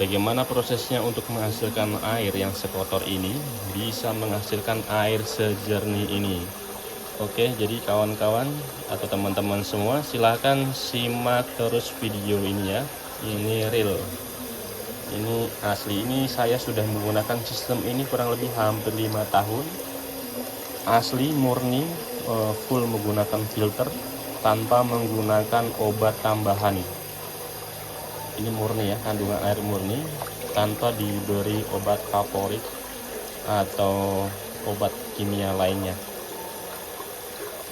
bagaimana prosesnya untuk menghasilkan air yang sekotor ini bisa menghasilkan air sejernih ini. Oke, jadi kawan-kawan atau teman-teman semua silahkan simak terus video ini ya. Ini real, ini asli. Ini saya sudah menggunakan sistem ini kurang lebih hampir 5 tahun. Asli murni, full menggunakan filter tanpa menggunakan obat tambahan. Ini murni ya, kandungan air murni tanpa diberi obat favorit atau obat kimia lainnya.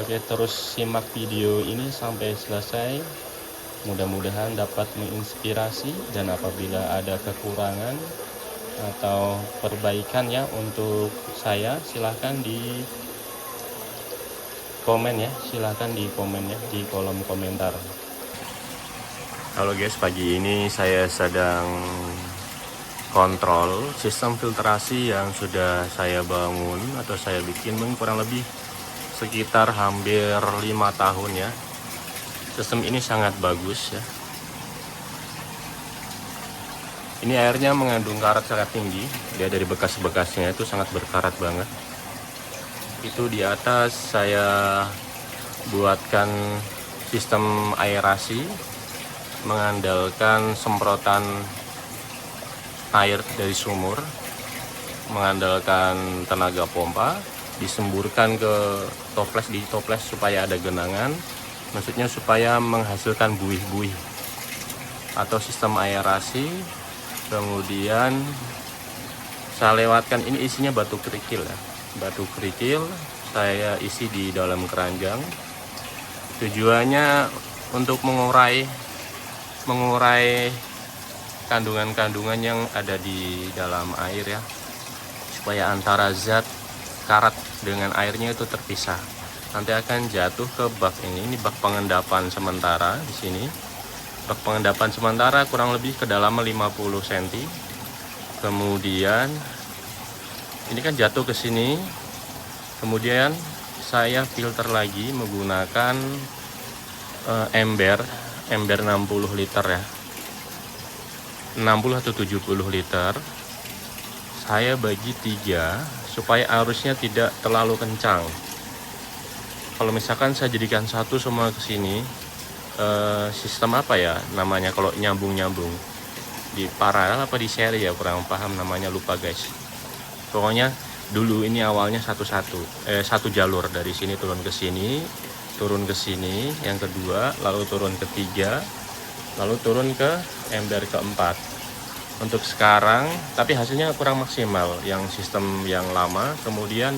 Oke, terus simak video ini sampai selesai. Mudah-mudahan dapat menginspirasi, dan apabila ada kekurangan atau perbaikan ya untuk saya, silahkan di komen ya, silahkan di komen ya di kolom komentar. Halo guys, pagi ini saya sedang kontrol sistem filtrasi yang sudah saya bangun atau saya bikin kurang lebih sekitar hampir 5 tahun ya. Sistem ini sangat bagus ya. Ini airnya mengandung karat sangat tinggi. Dia dari bekas-bekasnya itu sangat berkarat banget. Itu di atas saya buatkan sistem aerasi mengandalkan semprotan air dari sumur, mengandalkan tenaga pompa, disemburkan ke toples, di toples supaya ada genangan, maksudnya supaya menghasilkan buih-buih atau sistem aerasi. Kemudian saya lewatkan, ini isinya batu kerikil ya, batu kerikil saya isi di dalam keranjang. Tujuannya untuk mengurai kandungan-kandungan yang ada di dalam air ya, supaya antara zat karat dengan airnya itu terpisah. Nanti akan jatuh ke bak ini bak pengendapan sementara di sini. Bak pengendapan sementara kurang lebih kedalaman 50 cm. Kemudian ini kan jatuh ke sini. Kemudian saya filter lagi menggunakan ember 60 liter ya. 60 atau 70 liter. Saya bagi 3 supaya arusnya tidak terlalu kencang. Kalau misalkan saya jadikan satu semua ke sini, sistem apa ya namanya kalau nyambung-nyambung, di paralel apa di seri ya, kurang paham namanya, lupa guys. Pokoknya dulu ini awalnya satu jalur, dari sini turun ke sini, yang kedua, lalu turun ketiga, lalu turun ke ember keempat. Untuk sekarang, tapi hasilnya kurang maksimal yang sistem yang lama. Kemudian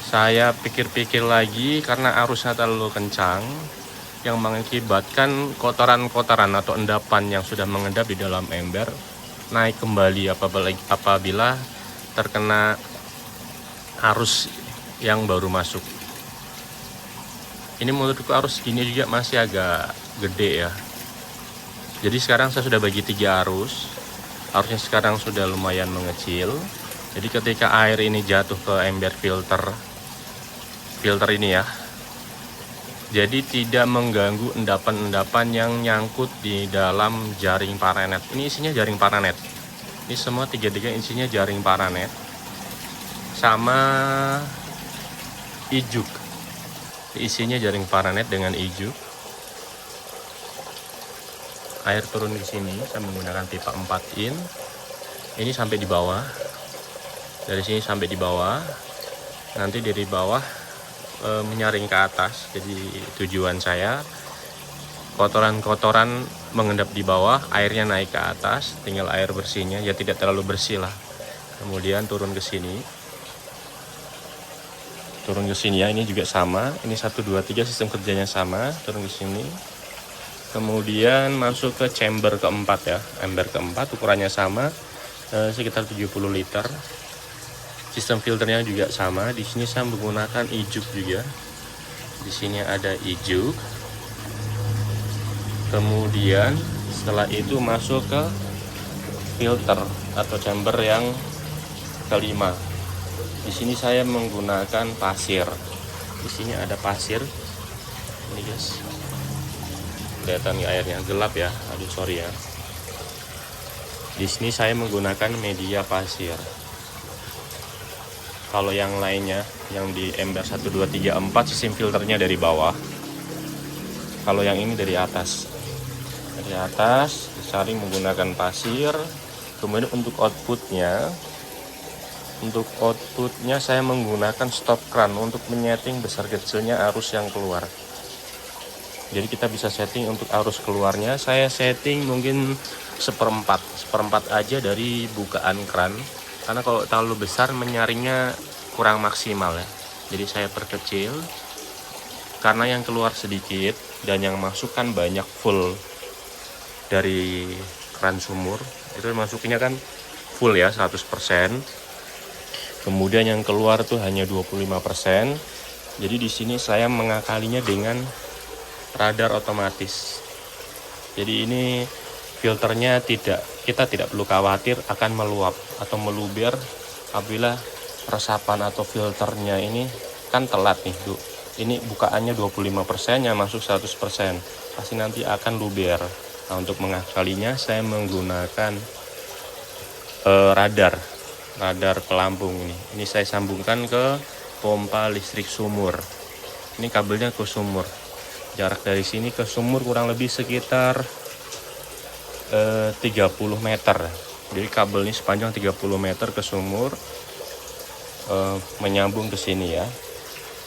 saya pikir-pikir lagi, karena arusnya terlalu kencang yang mengakibatkan kotoran-kotoran atau endapan yang sudah mengendap di dalam ember naik kembali apabila terkena arus yang baru masuk. Ini menurutku arus gini juga masih agak gede ya. Jadi sekarang saya sudah bagi 3 arus. Arusnya sekarang sudah lumayan mengecil. Jadi ketika air ini jatuh ke ember filter ini ya, jadi tidak mengganggu endapan-endapan yang nyangkut di dalam jaring paranet. Ini isinya jaring paranet. Ini semua 3 isinya jaring paranet sama ijuk. Isinya jaring paranet dengan ijuk. Air turun di sini saya menggunakan pipa 4 in. Ini sampai di bawah. Dari sini sampai di bawah. Nanti dari bawah menyaring ke atas. Jadi tujuan saya kotoran-kotoran mengendap di bawah, airnya naik ke atas, tinggal air bersihnya ya, tidak terlalu bersih lah. Kemudian turun ke sini. Turun ke sini ya, ini juga sama. Ini 1 2 3 sistem kerjanya sama, turun ke sini. Kemudian masuk ke chamber keempat ya, ember keempat, ukurannya sama, sekitar 70 liter. Sistem filternya juga sama. Di sini saya menggunakan ijuk juga. Di sini ada ijuk. Kemudian setelah itu masuk ke filter atau chamber yang kelima. Di sini saya menggunakan pasir. Di sini ada pasir. Ini guys. Kelihatan airnya gelap ya, aduh sorry ya. Di sini saya menggunakan media pasir. Kalau yang lainnya, yang di ember 1, 2, 3, 4, sistem filternya dari bawah. Kalau yang ini dari atas. Dari atas, disaring menggunakan pasir. Kemudian untuk outputnya saya menggunakan stop cran untuk menyeting besar kecilnya arus yang keluar. Jadi kita bisa setting untuk arus keluarnya. Saya setting mungkin seperempat aja dari bukaan kran, karena kalau terlalu besar menyaringnya kurang maksimal ya. Jadi saya perkecil, karena yang keluar sedikit dan yang masuk kan banyak full dari kran sumur. Itu masuknya kan full ya 100%. Kemudian yang keluar tuh hanya 25%. Jadi di sini saya mengakalinya dengan radar otomatis. Jadi ini filternya kita tidak perlu khawatir akan meluap atau meluber apabila resapan atau filternya ini kan telat nih, ini bukaannya 25%, yang masuk 100%, pasti nanti akan luber. Nah, untuk mengakalinya saya menggunakan radar pelampung ini saya sambungkan ke pompa listrik sumur. Ini kabelnya ke sumur. Jarak dari sini ke sumur kurang lebih sekitar 30 meter. Jadi kabel ini sepanjang 30 meter ke sumur, menyambung ke sini ya.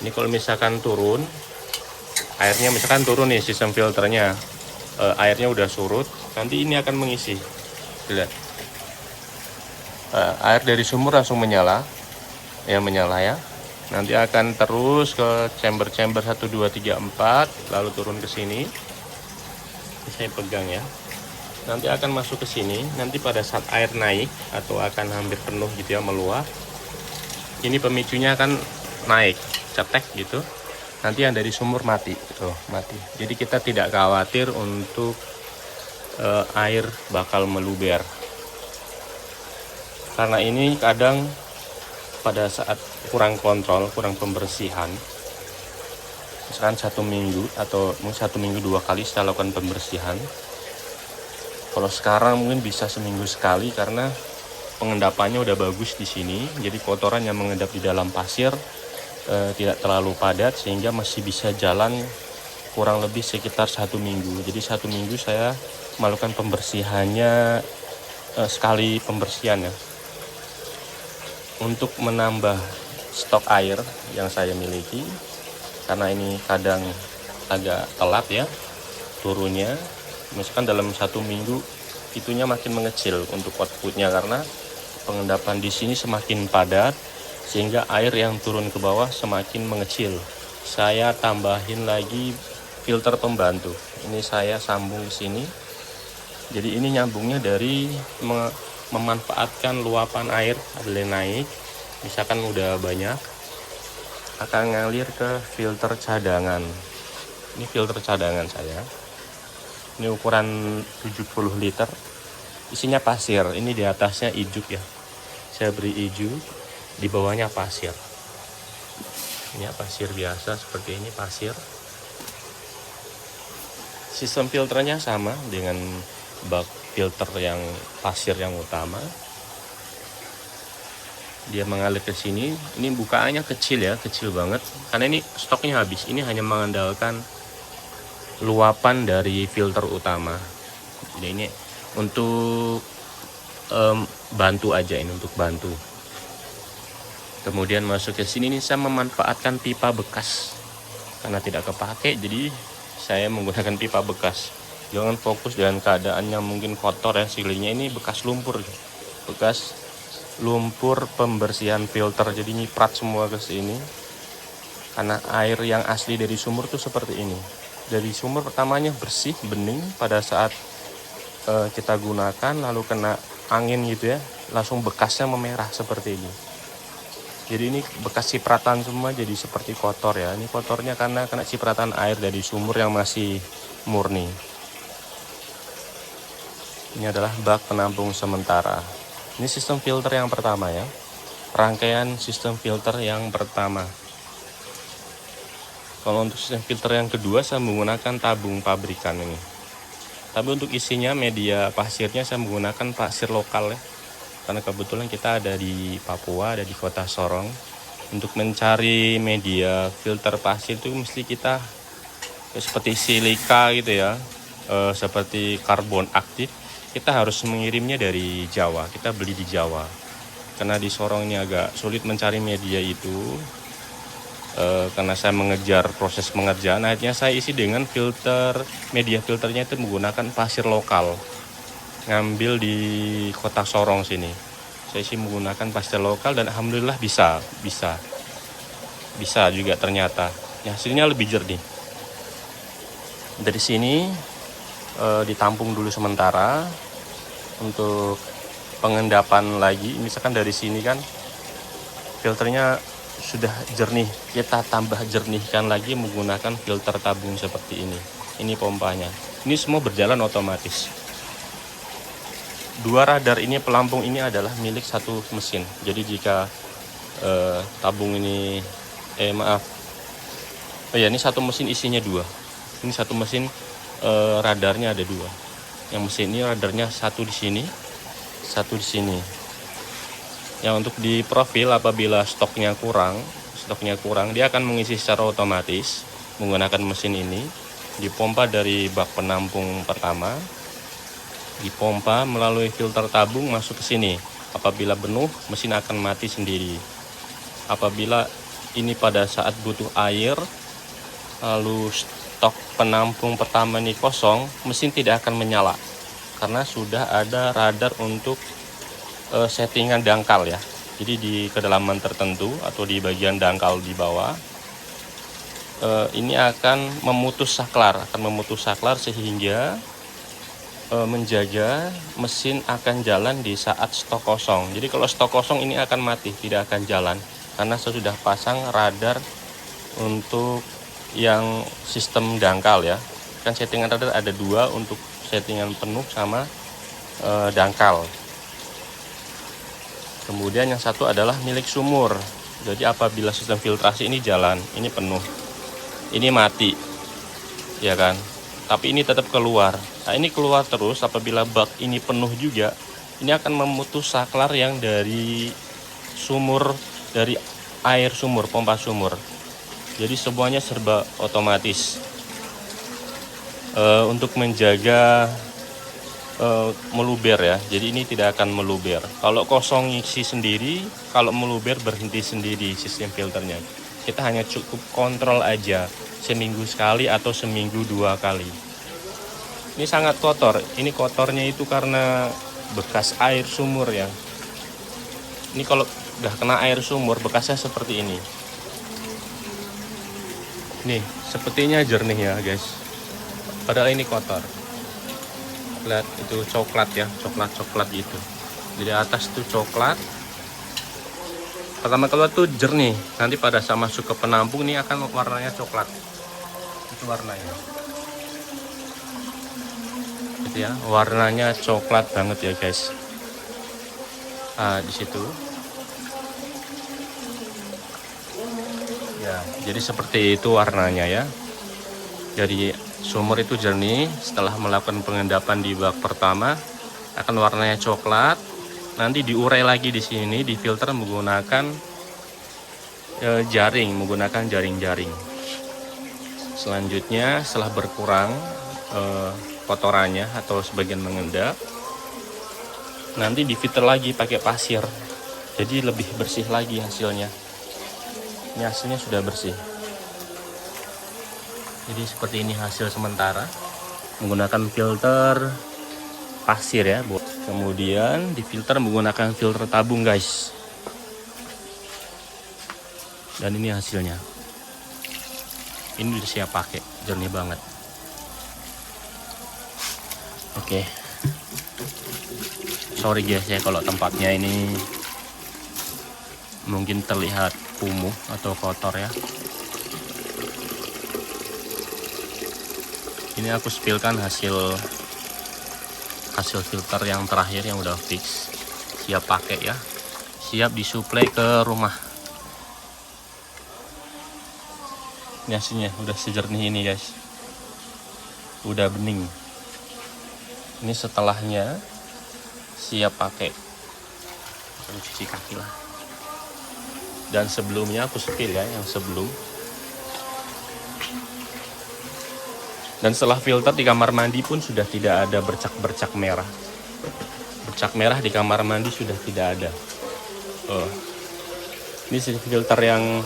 Ini kalau misalkan turun, airnya misalkan turun nih, sistem filternya, airnya udah surut, nanti ini akan mengisi. Lihat, air dari sumur langsung menyala ya. Nanti akan terus ke chamber 1, 2, 3, 4, lalu turun ke sini. Ini saya pegang ya. Nanti akan masuk ke sini. Nanti pada saat air naik atau akan hampir penuh gitu ya, meluap, ini pemicunya akan naik, cetek gitu. Nanti yang dari sumur mati, mati. Jadi kita tidak khawatir untuk air bakal meluber. Karena ini kadang pada saat kurang kontrol, kurang pembersihan, misalkan 1 minggu atau mungkin 1 minggu 2 kali saya lakukan pembersihan. Kalau sekarang mungkin bisa seminggu sekali, karena pengendapannya udah bagus di sini. Jadi kotoran yang mengendap di dalam pasir tidak terlalu padat, sehingga masih bisa jalan kurang lebih sekitar 1 minggu. Jadi 1 minggu saya melakukan pembersihannya sekali pembersihan ya. Untuk menambah stok air yang saya miliki, karena ini kadang agak telat ya turunnya, misalkan dalam 1 minggu itunya makin mengecil untuk outputnya, karena pengendapan di sini semakin padat sehingga air yang turun ke bawah semakin mengecil. Saya tambahin lagi filter pembantu, ini saya sambung ke sini. Jadi ini nyambungnya dari memanfaatkan luapan air apabila naik, misalkan udah banyak, akan ngalir ke filter cadangan. Ini filter cadangan saya, ini ukuran 70 liter, isinya pasir. Ini di atasnya ijuk ya, saya beri ijuk, di bawahnya pasir. Ini pasir biasa seperti ini, pasir. Sistem filternya sama dengan bak filter yang pasir yang utama. Dia mengalir ke sini. Ini bukaannya kecil ya, kecil banget, karena ini stoknya habis. Ini hanya mengandalkan luapan dari filter utama. Jadi ini untuk bantu aja, ini untuk bantu. Kemudian masuk ke sini, ini saya memanfaatkan pipa bekas karena tidak kepake, jadi saya menggunakan pipa bekas. Jangan fokus dengan keadaan yang mungkin kotor ya, silingnya ini bekas lumpur pembersihan filter, jadi nyiprat semua ke sini. Karena air yang asli dari sumur tuh seperti ini. Dari sumur pertamanya bersih, bening, pada saat kita gunakan lalu kena angin gitu ya, langsung bekasnya memerah seperti ini. Jadi ini bekas cipratan semua, jadi seperti kotor ya. Ini kotornya karena kena cipratan air dari sumur yang masih murni. Ini adalah bak penampung sementara. Ini sistem filter yang pertama ya. Rangkaian sistem filter yang pertama. Kalau untuk sistem filter yang kedua, saya menggunakan tabung pabrikan ini. Tapi untuk isinya media pasirnya saya menggunakan pasir lokal ya, karena kebetulan kita ada di Papua, ada di kota Sorong. Untuk mencari media filter pasir itu mesti kita seperti silika gitu ya, seperti karbon aktif, kita harus mengirimnya dari Jawa. Kita beli di Jawa karena di Sorong ini agak sulit mencari media itu. Karena saya mengejar proses pengerjaan, akhirnya saya isi dengan filter. Media filternya itu menggunakan pasir lokal, ngambil di kota Sorong sini. Saya isi menggunakan pasir lokal dan alhamdulillah bisa juga ternyata ya, hasilnya lebih jernih. Dari sini ditampung dulu sementara untuk pengendapan lagi. Misalkan dari sini kan filternya sudah jernih, kita tambah jernihkan lagi menggunakan filter tabung seperti ini. Ini pompanya. Ini semua berjalan otomatis. Dua radar ini, pelampung ini adalah milik satu mesin. Jadi jika tabung ini ini satu mesin isinya dua. Ini satu mesin, radarnya ada dua. Yang mesin ini radarnya satu di sini, satu di sini. Yang untuk di profil, apabila stoknya kurang, dia akan mengisi secara otomatis menggunakan mesin ini. Dipompa dari bak penampung pertama, dipompa melalui filter tabung masuk ke sini. Apabila penuh, mesin akan mati sendiri. Apabila ini pada saat butuh air, lalu stok penampung pertama ini kosong, mesin tidak akan menyala karena sudah ada radar untuk settingan dangkal ya. Jadi di kedalaman tertentu atau di bagian dangkal di bawah, ini akan memutus saklar sehingga menjaga mesin akan jalan di saat stok kosong. Jadi kalau stok kosong ini akan mati, tidak akan jalan karena saya sudah pasang radar untuk yang sistem dangkal ya. Kan settingan radar ada dua, untuk settingan penuh sama dangkal. Kemudian yang satu adalah milik sumur. Jadi apabila sistem filtrasi ini jalan, ini penuh, ini mati, ya kan? Tapi ini tetap keluar. Nah, ini keluar terus. Apabila bak ini penuh juga, ini akan memutus saklar yang dari sumur, dari air sumur, pompa sumur. Jadi semuanya serba otomatis. Untuk menjaga meluber ya, jadi ini tidak akan meluber. Kalau kosong isi sendiri, kalau meluber berhenti sendiri sistem filternya. Kita hanya cukup kontrol aja, seminggu sekali atau seminggu 2 kali. Ini sangat kotor. Ini kotornya itu karena bekas air sumur ya. Ini kalau udah kena air sumur, bekasnya seperti ini. Nih, sepertinya jernih ya guys, padahal ini kotor. Lihat itu coklat ya, coklat gitu. Jadi atas tuh coklat, pertama keluar tuh jernih, nanti pada saat masuk ke penampung ini akan warnanya coklat. Itu warnanya, gitu ya, warnanya coklat banget ya guys. Nah di situ ya, jadi seperti itu warnanya ya. Jadi sumur itu jernih. Setelah melakukan pengendapan di bak pertama, akan warnanya coklat. Nanti diurai lagi di sini, difilter menggunakan jaring, menggunakan jaring-jaring. Selanjutnya setelah berkurang kotorannya atau sebagian mengendap, nanti difilter lagi pakai pasir. Jadi lebih bersih lagi hasilnya. Ini hasilnya sudah bersih. Jadi seperti ini hasil sementara menggunakan filter pasir ya. Kemudian difilter menggunakan filter tabung guys. Dan ini hasilnya. Ini udah siap pakai, jernih banget. Oke. Sorry guys ya kalau tempatnya ini mungkin terlihat kumuh atau kotor ya. Ini aku spillkan hasil filter yang terakhir yang udah fix, siap pakai ya, siap disuplai ke rumah. Ini hasilnya udah sejernih ini guys, udah bening. Ini setelahnya siap pakai, cuci kaki lah. Dan sebelumnya aku spill ya, yang sebelum. Dan setelah filter di kamar mandi pun sudah tidak ada bercak-bercak merah. Bercak merah di kamar mandi sudah tidak ada. Ini filter yang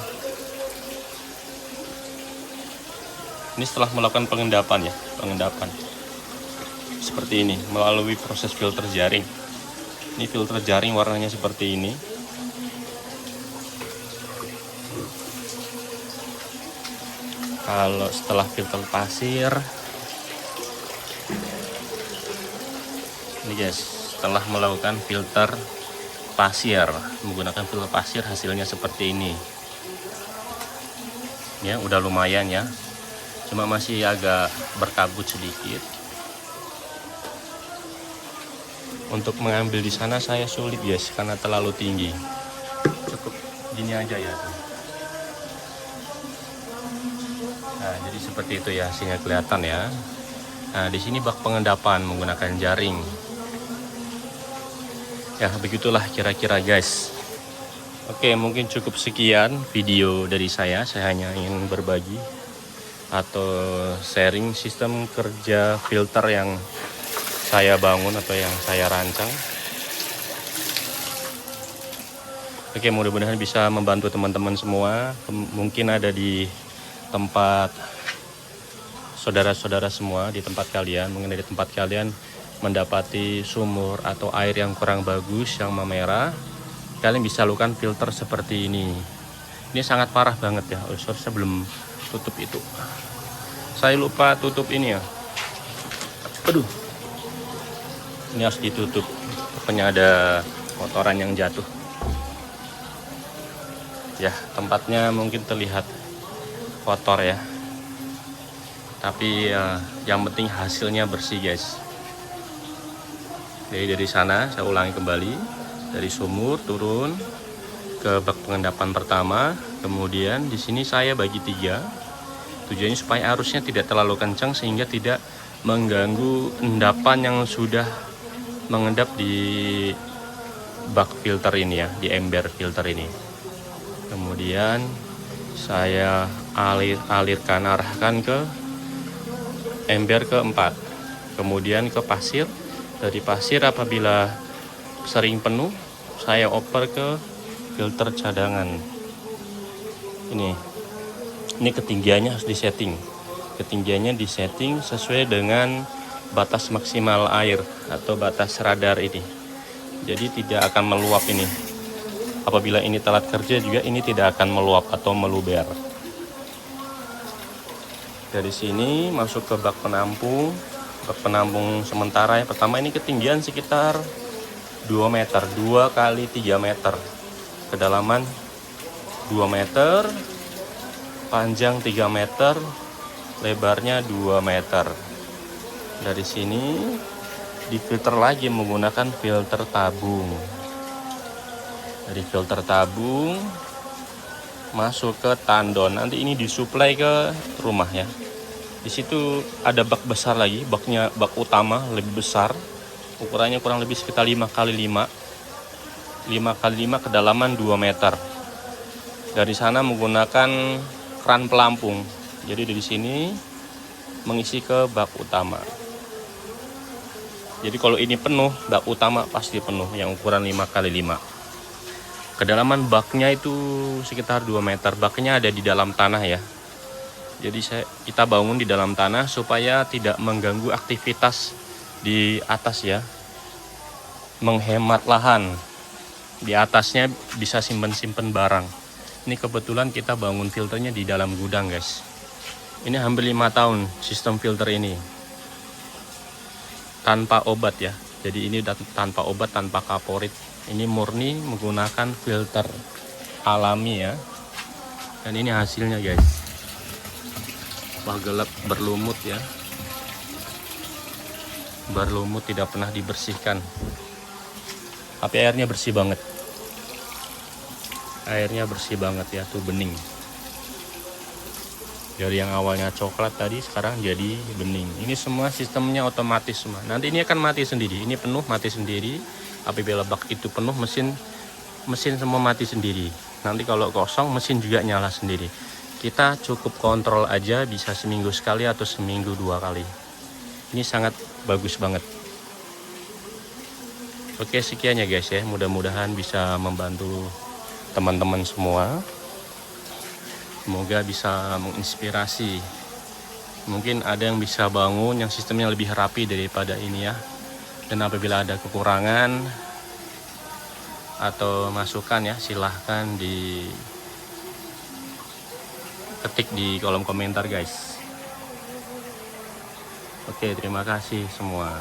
ini setelah melakukan pengendapan ya, pengendapan seperti ini melalui proses filter jaring. Ini filter jaring warnanya seperti ini. Kalau setelah filter pasir, ini guys, setelah melakukan filter pasir, menggunakan filter pasir hasilnya seperti ini. Ya, udah lumayan ya. Cuma masih agak berkabut sedikit. Untuk mengambil di sana saya sulit guys, karena terlalu tinggi. Cukup gini aja ya. Nah, jadi seperti itu ya, hasilnya kelihatan ya. Nah, di sini bak pengendapan menggunakan jaring. Ya, begitulah kira-kira guys. Oke, mungkin cukup sekian video dari saya. Saya hanya ingin berbagi atau sharing sistem kerja filter yang saya bangun atau yang saya rancang. Oke, mudah-mudahan bisa membantu teman-teman semua. Mungkin ada di tempat saudara-saudara semua, di tempat kalian, mungkin di tempat kalian mendapati sumur atau air yang kurang bagus, yang memerah, kalian bisa lakukan filter seperti ini. Ini sangat parah banget ya. Saya belum tutup itu. Saya lupa tutup ini ya. Aduh. Ini harus ditutup. Rupanya ada kotoran yang jatuh. Ya, tempatnya mungkin terlihat kotor ya, tapi yang penting hasilnya bersih guys. Jadi dari sana saya ulangi kembali, dari sumur turun ke bak pengendapan pertama, kemudian di sini saya bagi 3. Tujuannya supaya arusnya tidak terlalu kencang sehingga tidak mengganggu endapan yang sudah mengendap di bak filter ini ya, di ember filter ini. Kemudian saya arahkan ke ember keempat, kemudian ke pasir. Dari pasir apabila sering penuh, saya oper ke filter cadangan. Ini ketinggiannya harus disetting. Ketinggiannya disetting sesuai dengan batas maksimal air atau batas radar ini. Jadi tidak akan meluap ini. Apabila ini telat kerja juga ini tidak akan meluap atau meluber. Dari sini masuk ke bak penampung. Bak penampung sementara yang pertama ini ketinggian sekitar 2 meter, 2 kali 3 meter. Kedalaman 2 meter, panjang 3 meter, lebarnya 2 meter. Dari sini difilter lagi menggunakan filter tabung. Dari filter tabung masuk ke tandon. Nanti ini disuplai ke rumah ya. Di situ ada bak besar lagi, bak utama lebih besar. Ukurannya kurang lebih sekitar 5 kali 5. 5 kali 5 kedalaman 2 meter. Dari sana menggunakan kran pelampung. Jadi dari sini mengisi ke bak utama. Jadi kalau ini penuh, bak utama pasti penuh yang ukuran 5 kali 5. Kedalaman baknya itu sekitar 2 meter. Baknya ada di dalam tanah ya. Jadi kita bangun di dalam tanah supaya tidak mengganggu aktivitas di atas ya. Menghemat lahan. Di atasnya bisa simpen-simpen barang. Ini kebetulan kita bangun filternya di dalam gudang guys. Ini hampir 5 tahun sistem filter ini. Tanpa obat ya. Jadi ini tanpa obat, tanpa kaporit. Ini murni menggunakan filter alami ya. Dan ini hasilnya guys. Wah, gelap, berlumut ya. Berlumut, tidak pernah dibersihkan. Tapi airnya bersih banget. Airnya bersih banget ya, tuh bening. Dari yang awalnya coklat tadi sekarang jadi bening. Ini semua sistemnya otomatis semua. Nanti ini akan mati sendiri. Ini penuh mati sendiri. Apabila bak itu penuh, mesin semua mati sendiri. Nanti kalau kosong, mesin juga nyala sendiri. Kita cukup kontrol aja, bisa seminggu sekali atau seminggu 2 kali. Ini sangat bagus banget. Oke, sekian ya guys ya. Mudah-mudahan bisa membantu teman-teman semua. Semoga bisa menginspirasi. Mungkin ada yang bisa bangun yang sistemnya lebih rapi daripada ini ya. Dan apabila ada kekurangan atau masukan ya, silahkan ketik di kolom komentar guys. Oke, terima kasih semua.